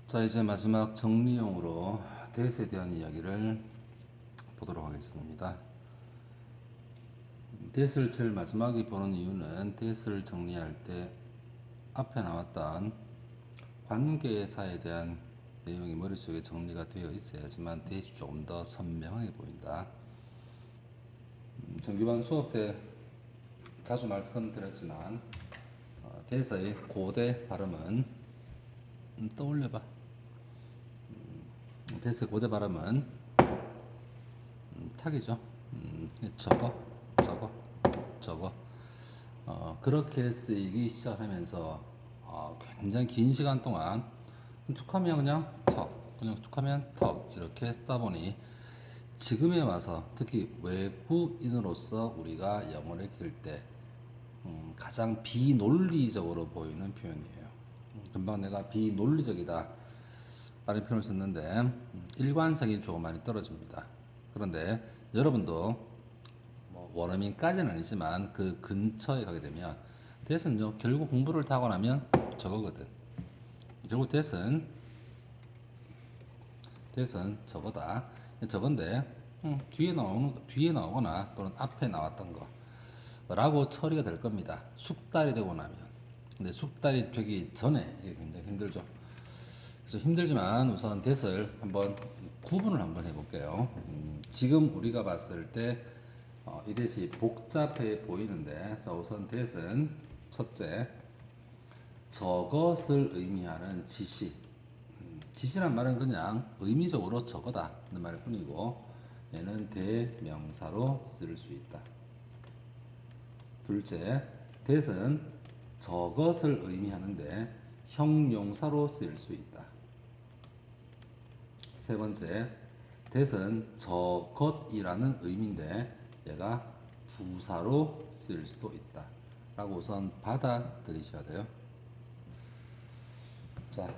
자, 이제 마지막 정리용으로 대세에 대한 이야기를 보도록 하겠습니다. 대세를 제일 마지막에 보는 이유는 대세를 정리할 때 앞에 나왔던 관계사에 대한 내용이 머릿속에 정리가 되어 있어야지만 대시 조금 더 선명하게 보인다. 정규반 수업 때 자주 말씀드렸지만 대사의 고대 발음은 떠올려봐. 대사의 고대 발음은 탁이죠. 저거. 그렇게 쓰이기 시작하면서 굉장히 긴 시간 동안 툭하면 그냥 툭하면 턱 이렇게 쓰다 보니 지금에 와서 특히 외국인으로서 우리가 영어를 읽을 때 가장 비논리적으로 보이는 표현이에요. 금방 내가 비논리적이다 라는 표현을 썼는데 일관성이 조금 많이 떨어집니다. 그런데 여러분도 뭐 원어민까지는 아니지만 그 근처에 가게 되면 대선요 결국 공부를 다 하고 나면 저거거든. 결국 대선 저거다. 저건데 뒤에 나오거나 또는 앞에 나왔던 거라고 처리가 될 겁니다. 숙달이 되고 나면. 근데 숙달이 되기 전에 이게 굉장히 힘들죠. 그래서 힘들지만 우선 대설 한번 구분을 한번 해볼게요. 지금 우리가 봤을 때 이 대시 복잡해 보이는데, 자 우선 대은 첫째 저것을 의미하는 지시. 지시란 말은 그냥 의미적으로 저거다 는 말일 뿐이고 얘는 대명사로 쓸 수 있다. 둘째, 대은 저것을 의미하는데 형용사로 쓰일 수 있다. 세 번째, 대은 저것이라는 의미인데 얘가 부사로 쓰일 수도 있다 라고 우선 받아들이셔야 돼요. 자,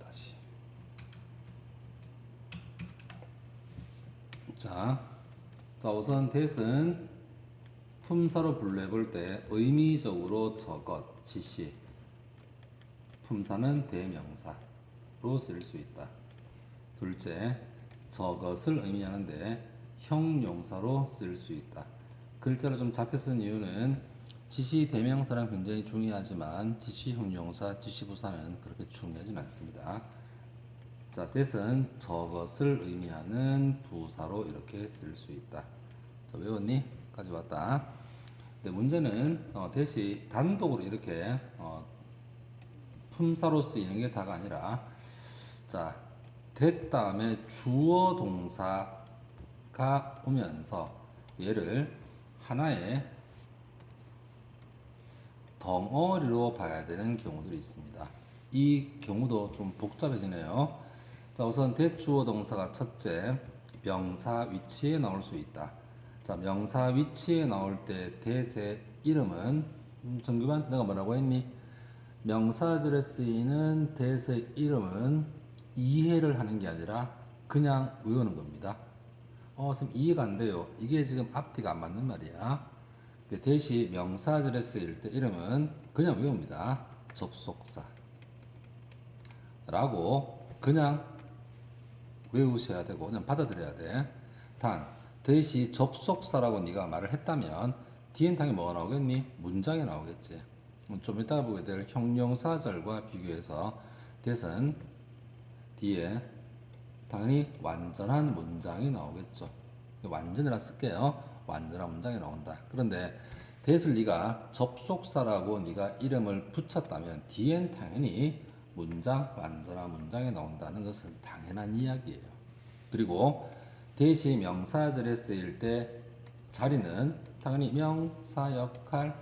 다시. 자 우선 대은 품사로 분류해볼 때 의미적으로 저것, 지시, 품사는 대명사로 쓸 수 있다. 둘째, 저것을 의미하는데 형용사로 쓸 수 있다. 글자를 좀 작게 쓴 이유는 지시 대명사랑 굉장히 중요하지만 지시 형용사, 지시 부사는 그렇게 중요하진 않습니다. 자, 대은 저것을 의미하는 부사로 이렇게 쓸 수 있다. 자, 외웠니? 까지 왔다. 근데 문제는 대시 단독으로 이렇게 품사로 쓰이는 게 다가 아니라, 자, 대 다음에 주어 동사가 오면서 얘를 하나의 덩어리로 봐야 되는 경우들이 있습니다. 이 경우도 좀 복잡해지네요. 자, 우선 대주어 동사가 첫째 명사 위치에 나올 수 있다. 자, 명사 위치에 나올 때 대세 이름은 정규반 내가 뭐라고 했니? 명사절에 쓰이는 대세 이름은 이해를 하는 게 아니라 그냥 외우는 겁니다. 선생님 이해가 안 돼요. 이게 지금 앞뒤가 안 맞는 말이야. 대시 명사절에 쓰일 때 이름은 그냥 외웁니다. 접속사 라고 그냥 외우셔야 되고 그냥 받아들여야 돼. 단 대시 접속사라고 네가 말을 했다면 뒤엔 당연히 뭐가 나오겠니? 문장이 나오겠지. 좀 이따가 보게 될 형용사절과 비교해서 대은 뒤에 당연히 완전한 문장이 나오겠죠. 완전이라 쓸게요. 완전한 문장이 나온다. 그런데 대을 네가 접속사라고 네가 이름을 붙였다면 뒤엔 당연히 완전한 문장이 나온다는 것은 당연한 이야기예요. 그리고 대시 명사절에 쓰일 때 자리는 당연히 명사 역할,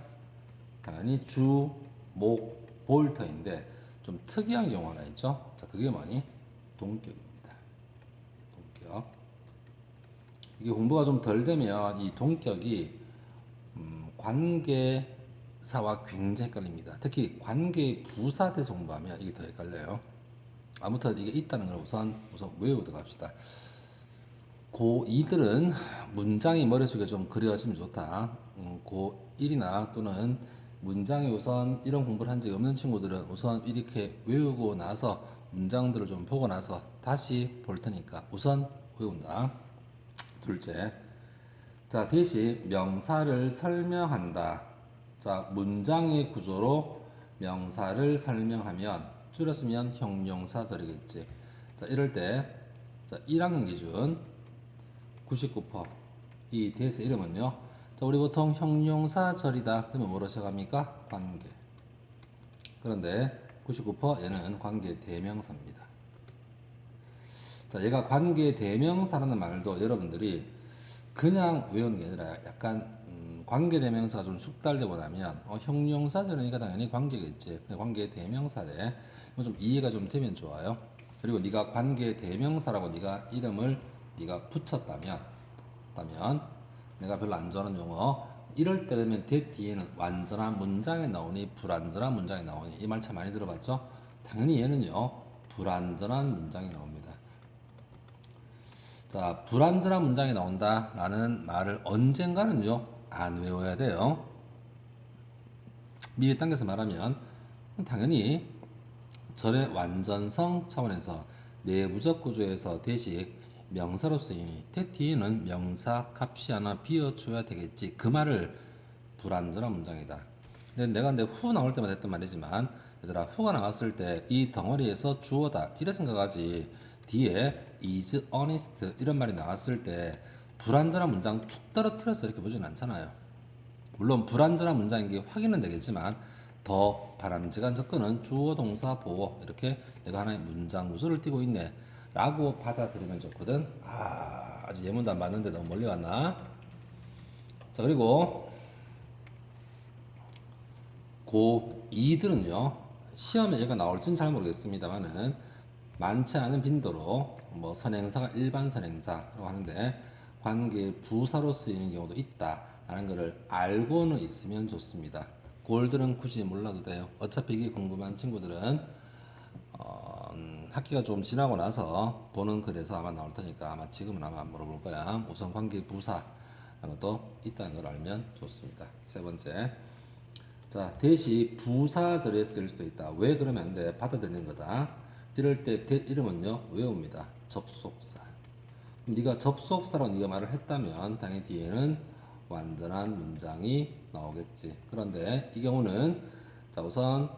당연히 주, 목, 볼터인데 좀 특이한 경우 하나 있죠. 자, 그게 뭐니? 동격입니다. 동격. 이게 공부가 좀 덜 되면 이 동격이 관계사와 굉장히 헷갈립니다. 특히 관계 부사돼서 공부하면 이게 더 헷갈려요. 아무튼 이게 있다는 걸 우선 외우도록 합시다. 고2들은 문장이 머릿속에 좀 그려지면 좋다. 고1이나 또는 문장이 우선 이런 공부를 한 적이 없는 친구들은 우선 이렇게 외우고 나서 문장들을 좀 보고 나서 다시 볼 테니까 우선 외운다. 둘째, 자, 대신 명사를 설명한다. 자, 문장의 구조로 명사를 설명하면 줄였으면 형용사절이겠지. 자, 이럴 때 자, 1학년 기준 99%이 대세 이름은요. 자, 우리 보통 형용사절이다. 그러면 뭐로 시작합니까? 관계. 그런데 99% 얘는 관계 대명사입니다. 자, 얘가 관계 대명사라는 말도 여러분들이 그냥 외우는 게 아니라 약간 관계 대명사가 좀 숙달되고 나면 형용사절이니까 당연히 관계겠지. 관계 대명사래. 이거 좀 이해가 좀 되면 좋아요. 그리고 네가 관계 대명사라고 네가 이름을 네가 붙였다면 내가 별로 안 좋아하는 용어 이럴 때 되면 that 뒤에는 완전한 문장이 나오니 불완전한 문장이 나오니 이 말 참 많이 들어봤죠? 당연히 얘는요 불완전한 문장이 나옵니다. 자, 불완전한 문장이 나온다 라는 말을 언젠가는요 안 외워야 돼요. 미리 당겨서 말하면 당연히 절의 완전성 차원에서 내부적 구조에서 대식 명사로 쓰이니 테티는 명사 값이 하나 비워줘야 되겠지. 그 말을 불완전한 문장이다. 근데 후 나올 때마다 했던 말이지만 얘들아 후가 나왔을 때 이 덩어리에서 주어다 이래 생각하지 뒤에 is honest 이런 말이 나왔을 때 불완전한 문장 툭 떨어뜨려서 이렇게 보지는 않잖아요. 물론 불완전한 문장인 게 확인은 되겠지만 더 바람직한 접근은 주어 동사 보어 이렇게 내가 하나의 문장 구조를 띄고 있네 라고 받아들이면 좋거든. 아주 예문도 안 봤는데 너무 멀리 왔나. 자, 그리고 고2들은요 시험에 얘가 나올지는 잘 모르겠습니다만은 많지 않은 빈도로 뭐 선행사가 일반 선행사라고 하는데 관계 부사로 쓰이는 경우도 있다라는 것을 알고는 있으면 좋습니다. 골들은 굳이 몰라도 돼요. 어차피 이게 궁금한 친구들은 학기가 좀 지나고 나서 보는 글에서 아마 나올 테니까 아마 지금은 아마 안 물어볼 거야. 우선 관계 부사라는 것도 있다는 걸 알면 좋습니다. 세 번째, 자 대시 부사절에 쓸 수도 있다. 왜 그러면 안 돼? 받아들이는 거다. 이럴 때 이름은요 외웁니다. 접속사. 네가 접속사로 네가 말을 했다면 당연히 뒤에는 완전한 문장이 나오겠지. 그런데 이 경우는 자 우선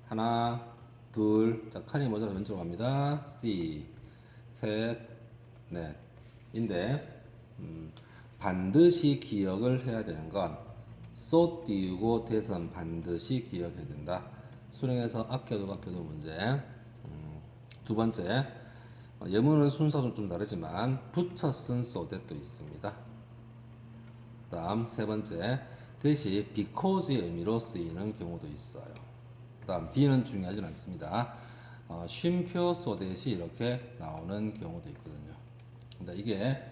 하나 둘 자 칸이 모자라 왼쪽으로 갑니다. C 셋 넷 인데 반드시 기억을 해야 되는 건 쏟 띄우고 대선 반드시 기억해야 된다. 수능에서 아껴도 문제. 두 번째 예문은 순서는 좀 다르지만 붙여 쓴 so that도 있습니다. 다음 세 번째 대시 because의 의미로 쓰이는 경우도 있어요. 다음 D는 중요하진 않습니다. 쉼표 so that이 이렇게 나오는 경우도 있거든요. 근데 이게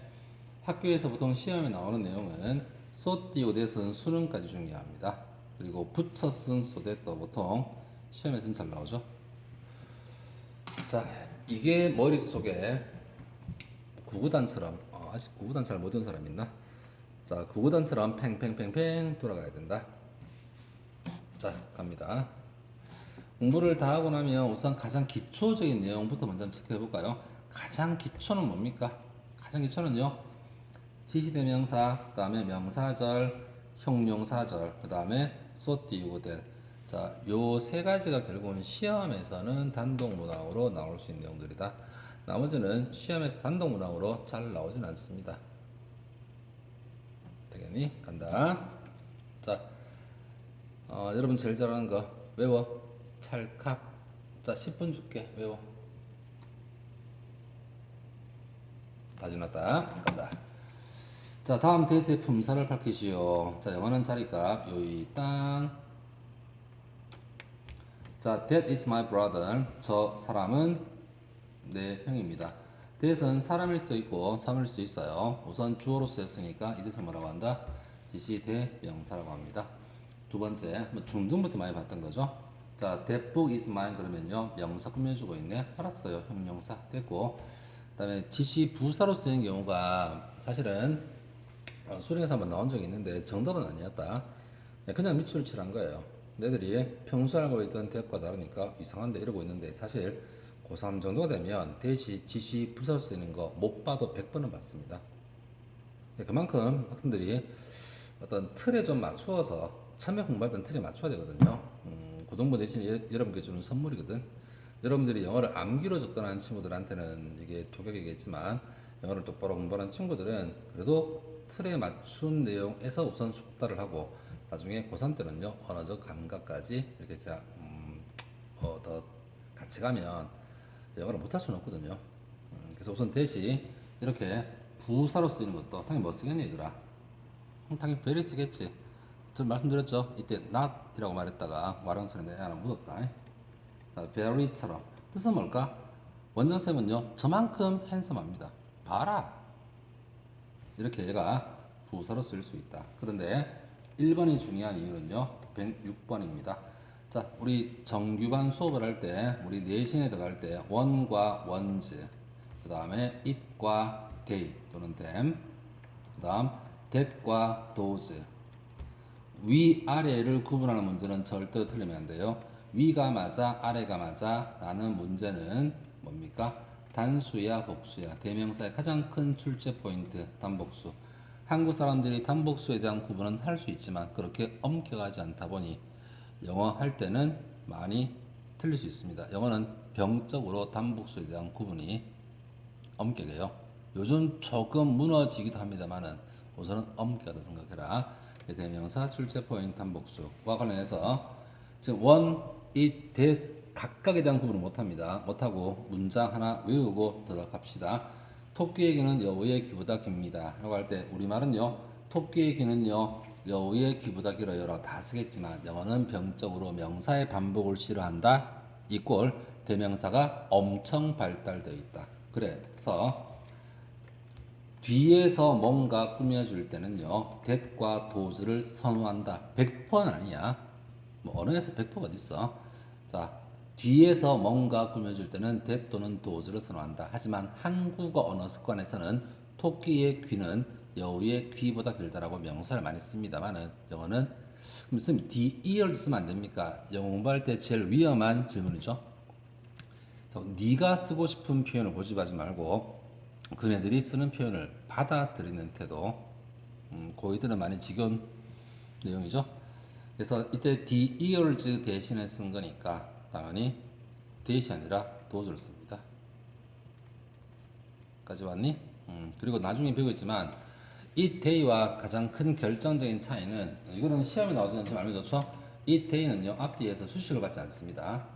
학교에서 보통 시험에 나오는 내용은 so 띄고 that은 수능까지 중요합니다. 그리고 붙여 쓴 so that도 보통 시험에서는 잘 나오죠. 자, 이게 머릿속에 구구단처럼 아직 구구단 잘 못 외운 사람 있나? 자, 구구단처럼 팽팽팽팽 돌아가야 된다. 자, 갑니다. 공부를 다 하고 나면 우선 가장 기초적인 내용부터 먼저 한번 체크해 볼까요? 가장 기초는 뭡니까? 가장 기초는요. 지시대명사, 그 다음에 명사절, 형용사절, 그 다음에 소 띄우고 대. 자, 요 세 가지가 결국은 시험에서는 단독 문항으로 나올 수 있는 내용들이다. 나머지는 시험에서 단독 문항으로 잘 나오진 않습니다. 되겠니? 간다. 자, 여러분 제일 잘하는 거 외워. 찰칵. 자, 10분 줄게. 외워. 다 지났다. 간다. 자, 다음 대세 품사를 밝히시오. 자, 영어는 자리값 요이 땅. 자, that is my brother. 저 사람은 내 형입니다. that은 사람일 수도 있고 사람일 수도 있어요. 우선 주어로 쓰였으니까 이 뜻을 뭐라고 한다? 지시 대명사라고 합니다. 두 번째, 중등부터 많이 봤던 거죠. 자, that book is mine 그러면요 명사 꾸며주고 있네. 알았어요. 형용사 됐고. 그다음에 지시 부사로 쓰는 경우가 사실은 수능에서 한번 나온 적이 있는데 정답은 아니었다. 그냥 밑줄을 칠한 거예요. 너희들이 평소에 알고 있던 대학과 다르니까 이상한데 이러고 있는데 사실 고3 정도가 되면 대시, 지시, 부설 쓰이는 거 못 봐도 100번은 봤습니다. 그만큼 학생들이 어떤 틀에 좀 맞추어서 처음에 공부할 땐 틀에 맞춰야 되거든요. 고등부 대신 여러분께 주는 선물이거든. 여러분들이 영어를 암기로 접근하는 친구들한테는 이게 독약이겠지만 영어를 똑바로 공부하는 친구들은 그래도 틀에 맞춘 내용에서 우선 숙달을 하고 나중에 고3 때는요 언어적 감각까지 이렇게 그냥 더 같이 가면 영어를 못할 수는 없거든요. 그래서 우선 대시 이렇게 부사로 쓰이는 것도 당연히 뭐 쓰겠니 얘들아? 당연히 very 쓰겠지. 저 말씀드렸죠. 이때 not이라고 말했다가 와령선에 내 하나 묻었다. very처럼 뜻은 뭘까? 원장쌤은요 저만큼 핸섬합니다. 봐라. 이렇게 얘가 부사로 쓸 수 있다. 그런데 1번이 중요한 이유는요 106번입니다. 자, 우리 정규반 수업을 할 때 우리 내신에 들어갈 때 원과 원즈, 그 다음에 it과 they 또는 them, 그 다음 that과 those, 위아래를 구분하는 문제는 절대로 틀리면 안 돼요. 위가 맞아 아래가 맞아 라는 문제는 뭡니까? 단수야 복수야. 대명사의 가장 큰 출제 포인트 단복수. 한국 사람들이 단복수에 대한 구분은 할 수 있지만 그렇게 엄격하지 않다 보니 영어 할 때는 많이 틀릴 수 있습니다. 영어는 병적으로 단복수에 대한 구분이 엄격해요. 요즘 조금 무너지기도 합니다만은 우선은 엄격하다 생각해라. 대명사 출제 포인트 단복수와 관련해서 지금 원, 이, 대 각각에 대한 구분을 못합니다. 못하고 문장 하나 외우고 들어갑시다. 토끼의 귀는 여우의 귀보다 깁니다. 라고 할 때 우리말은요 토끼의 귀는요 여우의 귀보다 길어요라고 다 쓰겠지만 영어는 병적으로 명사의 반복을 싫어한다. 이꼴 대명사가 엄청 발달되어 있다. 그래서 뒤에서 뭔가 꾸며줄 때는요 that과 does를 선호한다. 100%는 아니야. 뭐 언어에서 100%가 어딨어. 자, 뒤에서 뭔가 꾸며줄 때는 that 또는 does를 선호한다. 하지만 한국어 언어 습관에서는 토끼의 귀는 여우의 귀보다 길다라고 명사를 많이 씁니다만은 영어는 무슨 the ears 쓰면 안 됩니까? 영어 공부할 때 제일 위험한 질문이죠. 네가 쓰고 싶은 표현을 고집하지 말고 그네들이 쓰는 표현을 받아들이는 태도. 고이들은 많이 지겨운 내용이죠. 그래서 이때 the ears 대신에 쓴 거니까 당연히 대시 아니라 does를 씁니다. 까지 왔니? 그리고 나중에 배우겠지만 이 day와 가장 큰 결정적인 차이는 이거는 시험에 나오지는 좀 알면 좋죠. 이 day는요 앞뒤에서 수식을 받지 않습니다.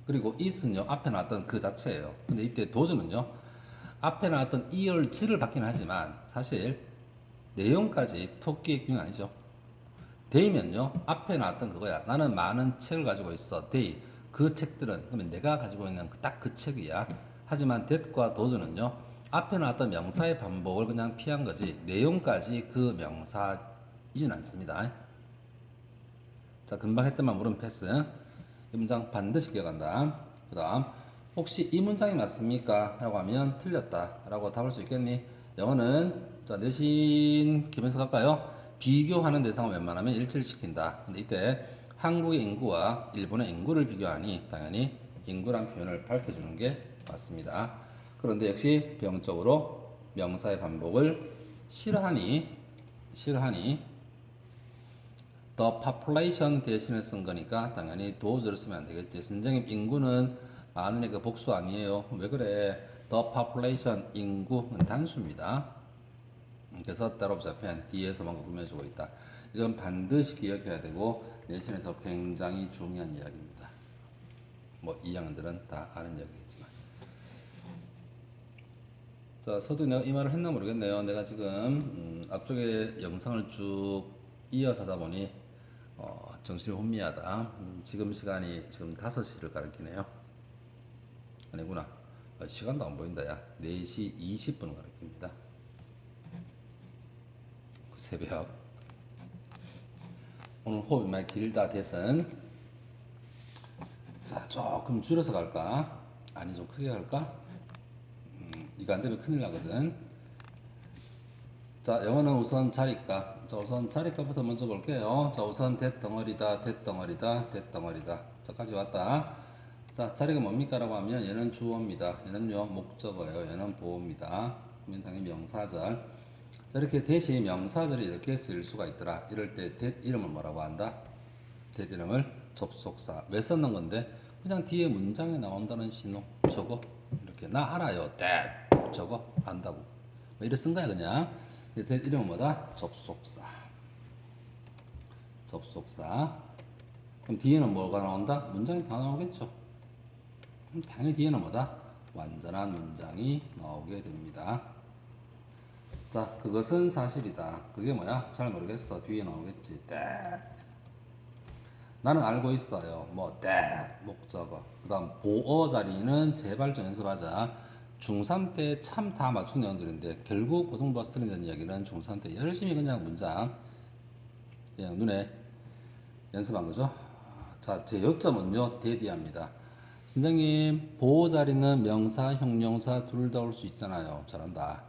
그리고 it은요 앞에 나왔던 그 자체예요. 근데 이때 does는요 앞에 나왔던 ears를 받긴 하지만 사실 내용까지 토끼의 귀는 아니죠. day면요 앞에 나왔던 그거야. 나는 많은 책을 가지고 있어. day 그 책들은 그러면 내가 가지고 있는 딱 그 책이야. 하지만 that과 does는요 앞에 나왔던 명사의 반복을 그냥 피한 거지 내용까지 그 명사이진 않습니다. 자, 금방 했더만 물음 패스. 이 문장 반드시 기억한다. 그 다음 혹시 이 문장이 맞습니까? 라고 하면 틀렸다 라고 답할 수 있겠니? 영어는 자 내신 기면서 갈까요? 비교하는 대상을 웬만하면 일치시킨다. 근데 이때 한국의 인구와 일본의 인구를 비교하니 당연히 인구란 표현을 밝혀주는 게 맞습니다. 그런데 역시 병적으로 명사의 반복을 싫어하니 the population 대신에 쓴 거니까 당연히 does를 쓰면 안 되겠지. 선생님 인구는 많은 애가 복수 아니에요. 왜 그래? the population 인구는 단수입니다. 그래서 따로 잡힌 뒤에서 뭔가 꾸며주고 있다. 이건 반드시 기억해야 되고 내신에서 굉장히 중요한 이야기입니다. 뭐 2학년들은 다 아는 이야기겠지만. 자, 서두 내가 이 말을 했나 모르겠네요. 내가 지금 앞쪽에 영상을 쭉 이어서 하다 보니 정신이 혼미하다. 지금 시간이 지금 5시를 가리키네요. 아니구나. 시간도 안 보인다. 야. 4시 20분을 가리킵니다. 새벽. 오늘 호흡이 많이 길다. 대선. 자, 조금 줄여서 갈까? 아니, 좀 크게 갈까? 이거 안 되면 큰일 나거든. 자, 영어는 우선 자리값. 자, 우선 자리값부터 먼저 볼게요. 자, 우선 대덩어리다, 대덩어리다, 대덩어리다. 저까지 왔다. 자, 자리가 뭡니까? 라고 하면 얘는 주어입니다. 얘는요, 목적어예요. 얘는 보어입니다. 그러면 당연히 명사절. 자, 이렇게 대시 명사절이 이렇게 쓰일 수가 있더라. 이럴 때 that 이름을 뭐라고 한다? that 이름을 접속사. 왜 썼는 건데? 그냥 뒤에 문장에 나온다는 신호. 저거. 이렇게 나 알아요. that. 저거 안다고. 뭐 이래 쓴 거야 그냥. that 이름은 뭐다? 접속사. 접속사. 그럼 뒤에는 뭐가 나온다? 문장이 다 나오겠죠. 그럼 당연히 뒤에는 뭐다? 완전한 문장이 나오게 됩니다. 자, 그것은 사실이다. 그게 뭐야? 잘 모르겠어. 뒤에 나오겠지. that. 나는 알고 있어요. 뭐 that 목적어. 그다음 보어 자리는 제발 좀 연습하자. 중3 때 참 다 맞춘 내용들인데 결국 고등부가 스트린다는 이야기는 중3 때 열심히 그냥 문장 그냥 눈에 연습한 거죠. 자, 제 요점은요. 대디합니다. 선생님, 보호 자리는 명사, 형용사 둘 다 올 수 있잖아요. 잘한다.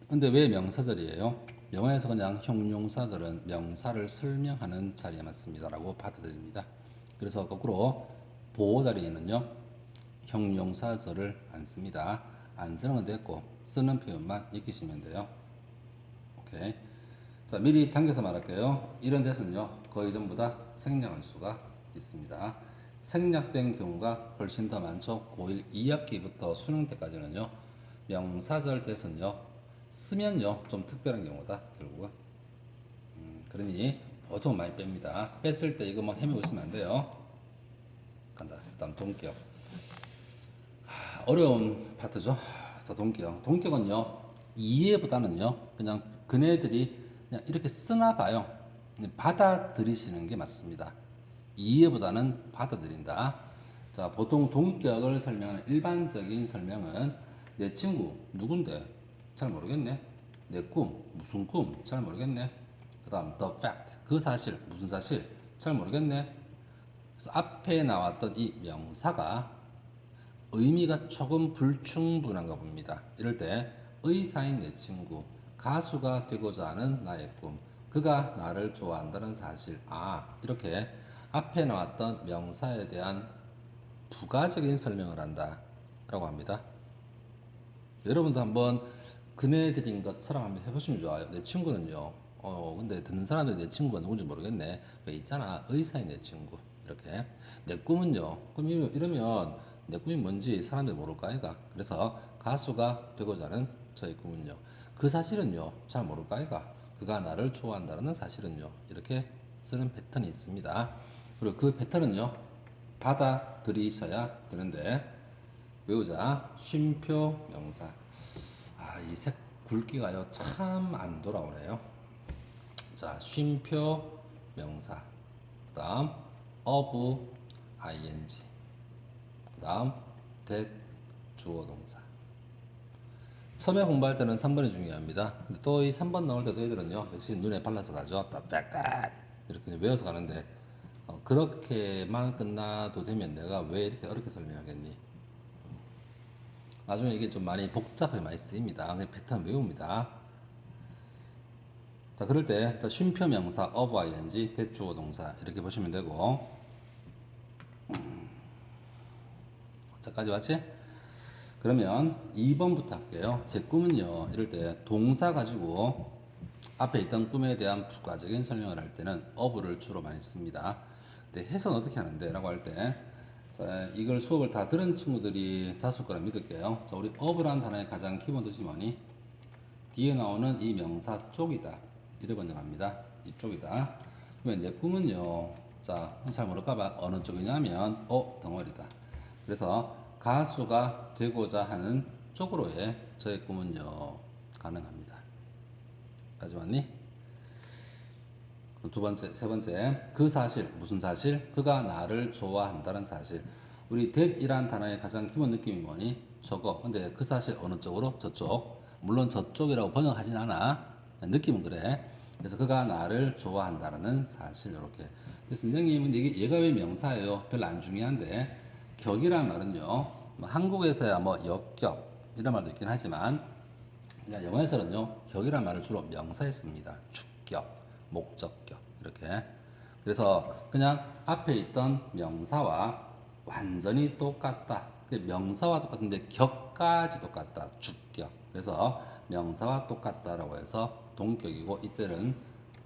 근데 왜 명사절이에요? 영어에서 그냥 형용사절은 명사를 설명하는 자리에만 씁니다라고 받아들입니다. 그래서 거꾸로 보호 자리에는요. 형용사절을 안 씁니다. 안 쓰는 건 됐고 쓰는 표현만 익히시면 돼요. 오케이. 자, 미리 당겨서 말할게요. 이런 데서는요. 거의 전부 다 생략할 수가 있습니다. 생략된 경우가 훨씬 더 많죠. 고1 2학기부터 수능 때까지는요. 명사절 대선요. 쓰면요. 좀 특별한 경우다. 결국은. 그러니 보통 많이 뺍니다. 뺐을 때 이거 뭐 헤매고 있으면 안 돼요. 간다. 다음 동격. 어려운 파트죠. 자, 동격. 동격은요. 이해보다는요. 그냥 그네들이 그냥 이렇게 쓰나 봐요. 받아들이시는 게 맞습니다. 이해보다는 받아들인다. 자, 보통 동격을 설명하는 일반적인 설명은 내 친구 누군데? 잘 모르겠네. 내 꿈 무슨 꿈? 잘 모르겠네. 그 다음 the fact 그 사실 무슨 사실? 잘 모르겠네. 그래서 앞에 나왔던 이 명사가 의미가 조금 불충분한가 봅니다. 이럴 때 의사인 내 친구, 가수가 되고자 하는 나의 꿈, 그가 나를 좋아한다는 사실. 아, 이렇게 앞에 나왔던 명사에 대한 부가적인 설명을 한다 라고 합니다. 여러분도 한번 그네들인 것처럼 한번 해보시면 좋아요. 내 친구는요. 근데 듣는 사람들이 내 친구가 누군지 모르겠네. 왜 있잖아. 의사인 내 친구. 이렇게. 내 꿈은요. 그럼 이러면 내 꿈이 뭔지 사람들이 모를까 아이가. 그래서 가수가 되고자 하는 저의 꿈은요. 그 사실은요. 잘 모를까 아이가. 그가 나를 좋아한다는 사실은요. 이렇게 쓰는 패턴이 있습니다. 그리고 그 패턴은요. 받아들이셔야 되는데 외우자. 쉼표 명사. 아, 이 색 굵기가요 참 안 돌아오네요. 자, 쉼표 명사. 그다음 of ing. 그다음 that 주어 동사. 처음에 공부할 때는 3번이 중요합니다. 근데 또 이 3번 나올 때도 애들은요 역시 눈에 발라서 가죠. 이렇게 외워서 가는데 그렇게만 끝나도 되면 내가 왜 이렇게 어렵게 설명하겠니? 나중에 이게 좀 많이 복잡하게 많이 쓰입니다. 그냥 패턴 외웁니다. 자, 그럴 때 쉼표 명사 of ing 대주어 동사 이렇게 보시면 되고. 자까지 왔지? 그러면 2번부터 할게요. 제 꿈은요. 이럴 때 동사 가지고 앞에 있던 꿈에 대한 부가적인 설명을 할 때는 of를 주로 많이 씁니다. 근데 해석은 어떻게 하는데? 라고 할 때 자, 이걸 수업을 다 들은 친구들이 다sul 거라 믿을게요. 자, 우리 of라는 단어의 가장 기본 뜻이 뭐니? 뒤에 나오는 이 명사 쪽이다. 이래 번역합니다. 이쪽이다. 그러면 내 꿈은요. 자, 잘 모를까봐 어느 쪽이냐면 덩어리다. 그래서 가수가 되고자 하는 쪽으로의 저의 꿈은요. 가능합니다. 까지 왔니? 두 번째, 세 번째, 그 사실, 무슨 사실? 그가 나를 좋아한다는 사실. 우리 that이란 단어의 가장 기본 느낌이 뭐니? 저거. 근데 그 사실 어느 쪽으로? 저쪽. 물론 저쪽이라고 번역하진 않아. 느낌은 그래. 그래서 그가 나를 좋아한다는 사실, 이렇게. 근데 선생님은 얘가 왜 명사예요? 별로 안 중요한데, 격이란 말은요, 한국에서야 뭐 역격, 이런 말도 있긴 하지만, 그러니까 영어에서는요, 격이란 말을 주로 명사에 씁니다. 주격, 목적격 이렇게. 그래서 그냥 앞에 있던 명사와 완전히 똑같다. 명사와 똑같은데 격까지 똑같다. 주격. 그래서 명사와 똑같다라고 해서 동격이고 이때는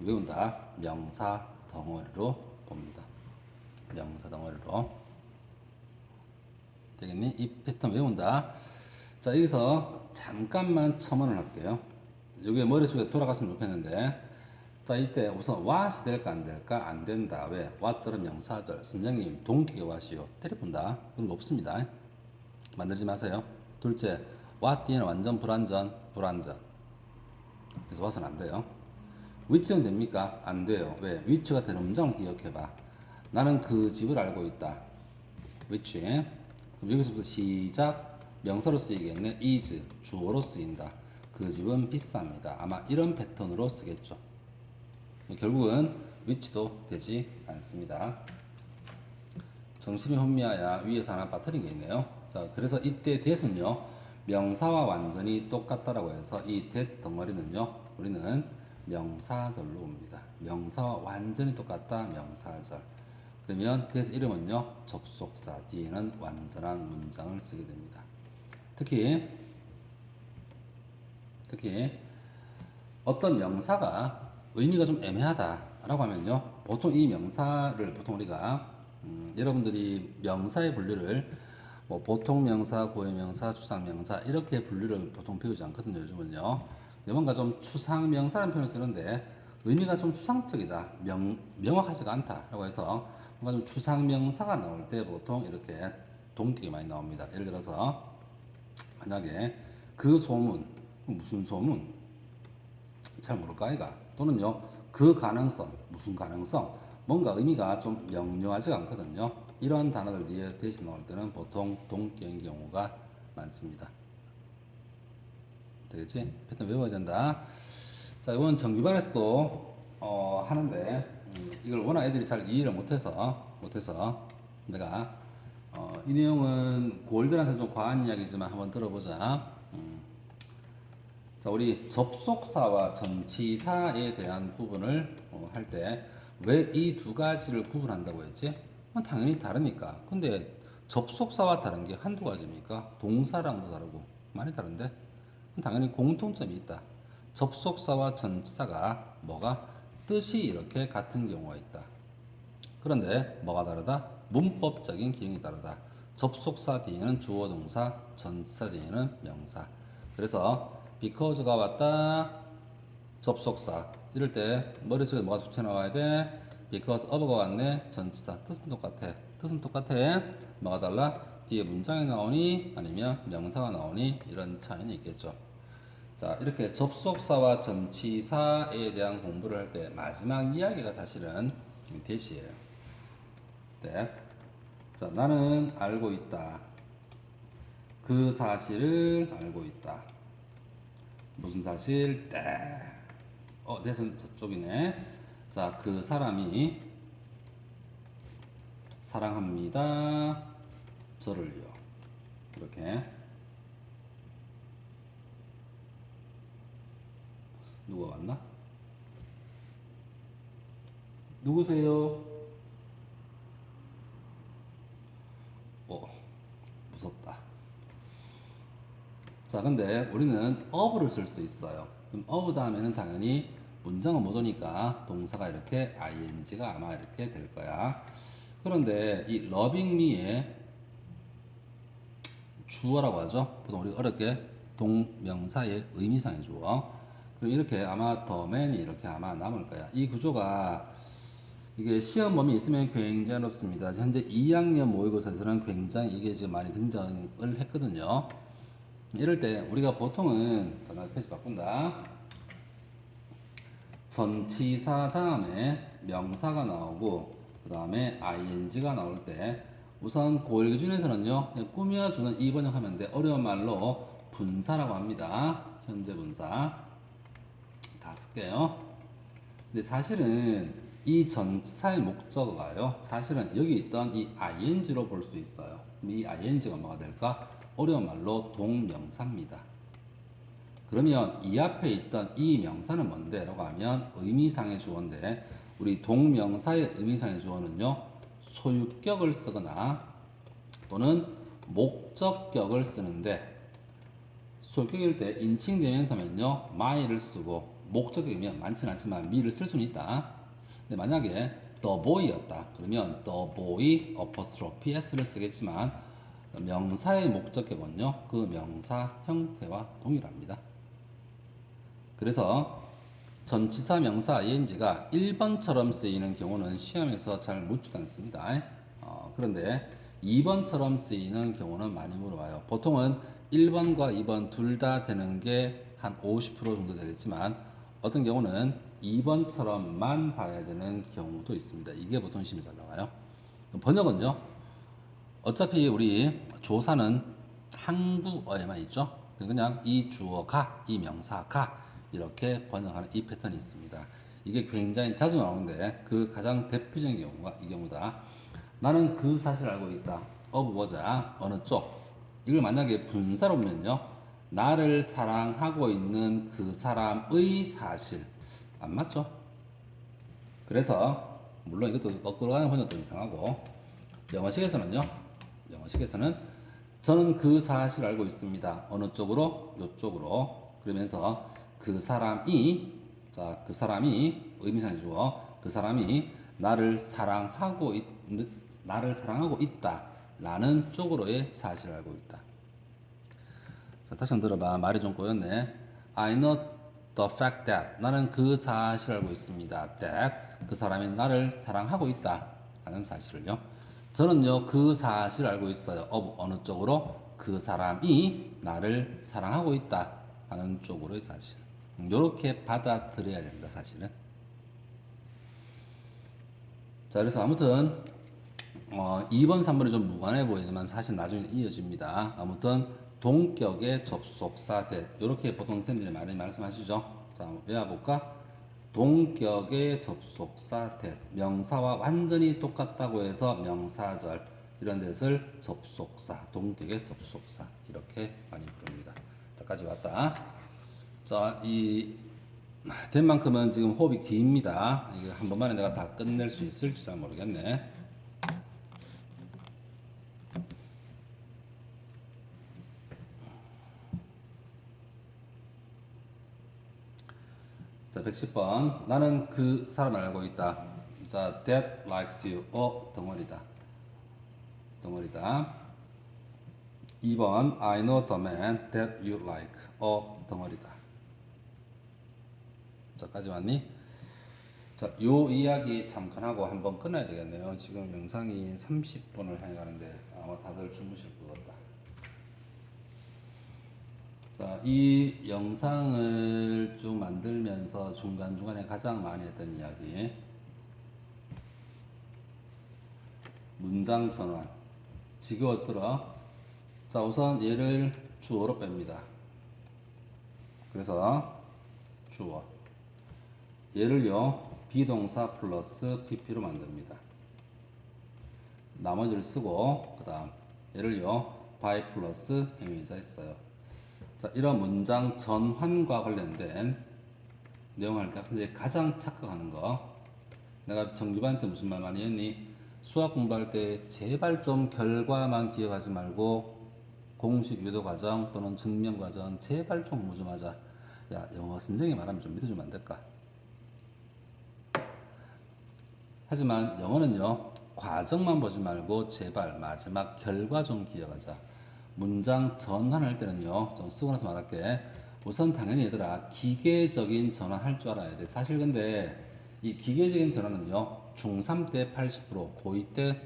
외운다. 명사 덩어리로 봅니다. 명사 덩어리로. 되겠니? 이 패턴 외운다. 자, 여기서 잠깐만 첨언을 할게요. 여기 머릿속에 돌아갔으면 좋겠는데, 자, 이때 우선 what이 될까 안 될까? 안 된다. 왜? what처럼 명사절. 선생님, 동격의 what이요. 때려본다. 그런 거 없습니다. 만들지 마세요. 둘째, what 뒤에는 완전 불완전, 불완전. 그래서 what은 안 돼요. which는 됩니까? 안 돼요. 왜? which가 되는 문장을 기억해봐. 나는 그 집을 알고 있다. which. 그럼 여기서부터 시작. 명사로 쓰이겠네. is. 주어로 쓰인다. 그 집은 비쌉니다. 아마 이런 패턴으로 쓰겠죠. 결국은 which도 되지 않습니다. 정신이 혼미하야 위에서 하나 빠뜨린 게 있네요. 자, 그래서 이때 that은요, 명사와 완전히 똑같다라고 해서 이 that 덩어리는요, 우리는 명사절로 봅니다. 명사와 완전히 똑같다, 명사절. 그러면 that의 이름은요, 접속사 뒤에는 완전한 문장을 쓰게 됩니다. 특히 어떤 명사가 의미가 좀 애매하다라고 하면요, 보통 이 명사를 보통 우리가 여러분들이 명사의 분류를 뭐 보통 명사, 고유 명사, 추상 명사 이렇게 분류를 보통 배우지 않거든요. 요즘은요. 뭔가 좀 추상 명사라는 표현을 쓰는데 의미가 좀 추상적이다, 명확하지가 않다라고 해서 뭔가 좀 추상 명사가 나올 때 보통 이렇게 동격이 많이 나옵니다. 예를 들어서 만약에 그 소문, 무슨 소문? 잘 모를까 아이가? 또는요, 그 가능성, 무슨 가능성? 뭔가 의미가 좀 명료하지가 않거든요. 이런 단어들 뒤에 대신 나올 때는 보통 동격인 경우가 많습니다. 되겠지? 패턴 외워야 된다. 자, 이건 정규반에서도 하는데 이걸 워낙 애들이 잘 이해를 못해서 내가 이 내용은 고월들한테 좀 과한 이야기지만 한번 들어보자. 자, 우리 접속사와 전치사에 대한 구분을 할 때 왜 이 두 가지를 구분한다고 했지? 당연히 다르니까. 근데 접속사와 다른 게 한두 가지입니까? 동사랑도 다르고 많이 다른데 당연히 공통점이 있다. 접속사와 전치사가 뭐가 뜻이 이렇게 같은 경우가 있다. 그런데 뭐가 다르다? 문법적인 기능이 다르다. 접속사 뒤에는 주어 동사, 전치사 뒤에는 명사. 그래서 because가 왔다, 접속사. 이럴 때 머릿속에 뭐가 튀어나와야 돼? because of가 왔네, 전치사. 뜻은 똑같아. 뭐가 달라? 뒤에 문장이 나오니 아니면 명사가 나오니 이런 차이는 있겠죠. 자, 이렇게 접속사와 전치사에 대한 공부를 할 때 마지막 이야기가 사실은 that이에요. that. 자, 나는 알고 있다. 그 사실을 알고 있다. 무슨 사실? that은 저쪽이네. 자, 그 사람이 사랑합니다. 저를요. 이렇게. 누가 왔나? 누구세요? 무섭다. 자, 근데 우리는 of를 쓸 수 있어요. 그럼 of 다음에는 당연히 문장은 못 오니까 동사가 이렇게 ing가 아마 이렇게 될 거야. 그런데 이 loving me의 주어라고 하죠. 보통 우리 어렵게 동명사의 의미상의 주어. 그럼 이렇게 아마 the man이 이렇게 아마 남을 거야. 이 구조가 이게 시험 범위 있으면 굉장히 어렵습니다. 현재 2학년 모의고사에서는 굉장히 이게 지금 많이 등장을 했거든요. 이럴 때 우리가 보통은 전화 페이지 바꾼다. 전치사 다음에 명사가 나오고 그 다음에 ing가 나올 때 우선 고1 기준에서는요, 그냥 꾸며주는 2번역 하면 돼. 어려운 말로 분사라고 합니다. 현재 분사 다 쓸게요. 근데 사실은 이 전치사의 목적어가요, 사실은 여기 있던 이 ing로 볼 수도 있어요. 이 ing가 뭐가 될까? 어려운 말로 동명사입니다. 그러면 이 앞에 있던 이 명사는 뭔데? 라고 하면 의미상의 주어인데 우리 동명사의 의미상의 주어는요. 소유격을 쓰거나 또는 목적격을 쓰는데 소유격일 때 인칭 대명사면요. my를 쓰고 목적격이면 많지는 않지만 me를 쓸 수는 있다. 근데 만약에 the boy였다. 그러면 the boy apostrophe s를 쓰겠지만 명사의 목적격은요. 그 명사 형태와 동일합니다. 그래서 전치사 명사 ing가 1번처럼 쓰이는 경우는 시험에서 잘 묻지도 않습니다. 그런데 2번처럼 쓰이는 경우는 많이 물어봐요. 보통은 1번과 2번 둘 다 되는 게 한 50% 정도 되겠지만 어떤 경우는 2번처럼만 봐야 되는 경우도 있습니다. 이게 보통 시험에 잘 나와요. 번역은요. 어차피 우리 조사는 한국어에만 있죠. 그냥 이 주어가, 이 명사가 이렇게 번역하는 이 패턴이 있습니다. 이게 굉장히 자주 나오는데 그 가장 대표적인 경우가 이 경우다. 나는 그 사실을 알고 있다. of 뭐자 어느 쪽. 이걸 만약에 분사로 보면요. 나를 사랑하고 있는 그 사람의 사실. 안 맞죠? 그래서 물론 이것도 거꾸로 가는 번역도 이상하고 영어식에서는요. 영어식에서는 저는 그 사실을 알고 있습니다. 어느 쪽으로? 요쪽으로. 그러면서 그 사람이 자, 그 사람이 의미상의 주어. 그 사람이 나를 사랑하고 있다라는 쪽으로의 사실을 알고 있다. 자, 다시 한번 들어봐. 말이 좀 꼬였네. I know the fact that 나는 그 사실을 알고 있습니다. that 그 사람이 나를 사랑하고 있다 라는 사실을요. 저는요 그 사실을 알고 있어요. of 어느 쪽으로? 그 사람이 나를 사랑하고 있다 라는 쪽으로의 사실. 이렇게 받아들여야 된다 사실은. 자 그래서 아무튼 2번 3번이 좀 무관해 보이지만 사실 나중에 이어집니다. 아무튼 동격의 접속사 that 이렇게 보통 선생님들이 많이 말씀하시죠. 자 외워볼까? 동격의 접속사 that 명사와 완전히 똑같다고 해서 명사절 이런 데를 접속사 동격의 접속사 이렇게 많이 부릅니다. 자까지 왔다. 자 이 된 만큼은 지금 호흡이 깁니다. 이게 한 번만에 내가 다 끝낼 수 있을지 잘 모르겠네. 자, 110번. 나는 그 사람을 알고 있다. 자, that likes you. 덩어리다. 덩어리다. 2번. I know the man that you like. 덩어리다. 자까지 왔니? 자, 요 이야기 잠깐 하고 한번 끊어야 되겠네요. 지금 영상이 30분을 향해 가는데 아마 다들 주무실 것 같다. 자, 이 영상을 쭉 만들면서 중간중간에 가장 많이 했던 이야기. 문장 전환. 지금 어떠라? 자, 우선 얘를 주어로 뺍니다. 그래서 주어. 얘를요, 비동사 플러스 pp로 만듭니다. 나머지를 쓰고, 그 다음, 얘를요, by 플러스 행위자 있어요. 자, 이런 문장 전환과 관련된 내용을 할 때 학생들이 가장 착각하는 거. 내가 정규반 때 무슨 말 많이 했니? 수학 공부할 때 제발 좀 결과만 기억하지 말고 공식 유도 과정 또는 증명 과정 제발 좀 공부 좀 하자. 야, 영어 선생님이 말하면 좀 믿어주면 안 될까? 하지만 영어는요, 과정만 보지 말고 제발 마지막 결과 좀 기억하자. 문장 전환할 때는요, 좀 쓰고 나서 말할게. 우선 당연히 얘들아, 기계적인 전환 할 줄 알아야 돼. 사실 근데 이 기계적인 전환은요, 중3 때 80%, 고2 때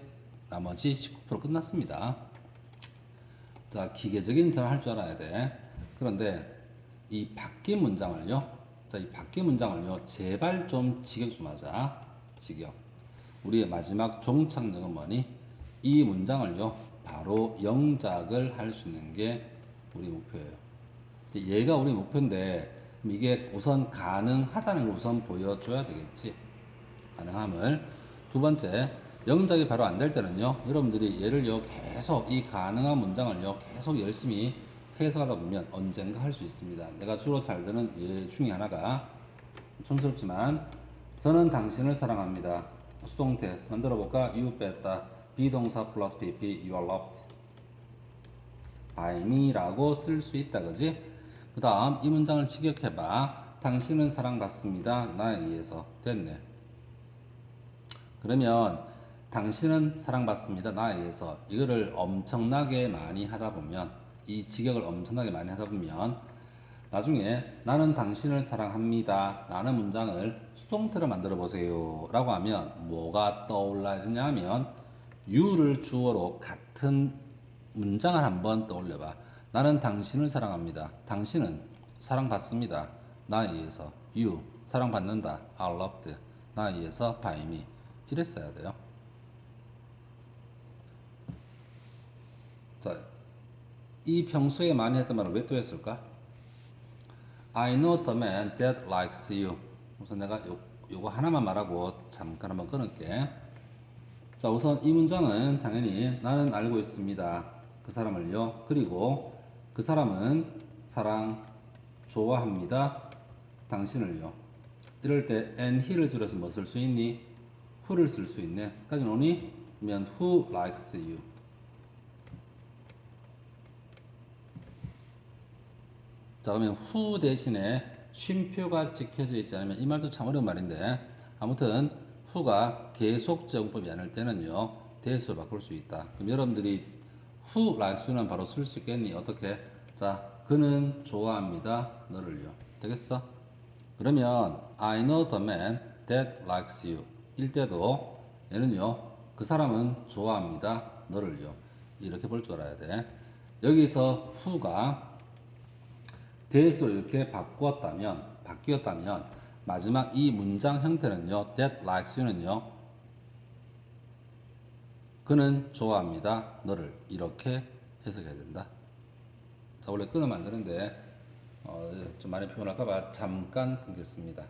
나머지 19% 끝났습니다. 자, 기계적인 전환 할 줄 알아야 돼. 그런데 이 바뀐 문장을요, 자, 이 바뀐 문장을요, 제발 좀 직역 좀 하자. 직역. 우리의 마지막 종착역은 뭐니? 이 문장을요, 바로 영작을 할 수 있는 게 우리 목표예요. 얘가 우리 목표인데, 이게 우선 가능하다는 걸 우선 보여줘야 되겠지. 가능함을. 두 번째, 영작이 바로 안 될 때는요, 여러분들이 얘를요, 계속 이 가능한 문장을요, 계속 열심히 해석하다 보면 언젠가 할 수 있습니다. 내가 주로 잘 드는 예 중에 하나가 촌스럽지만 저는 당신을 사랑합니다. 수동태 만들어 볼까? You 뺐다. 비동사 플러스 PP you are loved by me라고 쓸 수 있다. 그지? 그 다음 이 문장을 직역해봐. 당신은 사랑받습니다. 나에 의해서. 됐네. 그러면 당신은 사랑받습니다. 나에 의해서 이거를 엄청나게 많이 하다 보면 이 직역을 엄청나게 많이 하다 보면 나중에 나는 당신을 사랑합니다 라는 문장을 수동태로 만들어 보세요 라고 하면 뭐가 떠올라야 되냐 하면 you를 주어로 같은 문장을 한번 떠올려 봐. 나는 당신을 사랑합니다. 당신은 사랑받습니다. 나에 의해서. you 사랑받는다. are loved 나에 의해서 by me 이랬어야 돼요. 자, 이 평소에 많이 했던 말을 왜 또 했을까? I know the man that likes you. 우선 내가 요거 하나만 말하고 잠깐 한번 끊을게. 자, 우선 이 문장은 당연히 나는 알고 있습니다. 그 사람을요. 그리고 그 사람은 사랑 좋아합니다. 당신을요. 이럴 때 and he를 줄여서 뭐 쓸 수 있니? who를 쓸 수 있네. 까지 노니? 그러면 who likes you. 자, 그러면 who 대신에 쉼표가 찍혀져 있지 않으면 이 말도 참 어려운 말인데 아무튼 who가 계속 제공법이 아닐 때는요 대수로 바꿀 수 있다. 그럼 여러분들이 who likes you는 바로 쓸 수 있겠니? 어떻게? 자, 그는 좋아합니다. 너를요. 되겠어? 그러면 I know the man that likes you 일 때도 얘는요 그 사람은 좋아합니다. 너를요. 이렇게 볼 줄 알아야 돼. 여기서 who가 대수로 이렇게 바뀌었다면 마지막 이 문장 형태는요 that likes you는요 그는 좋아합니다. 너를 이렇게 해석해야 된다. 자, 원래 끊으면 안 되는데 좀 많이 피곤할까봐 잠깐 끊겠습니다.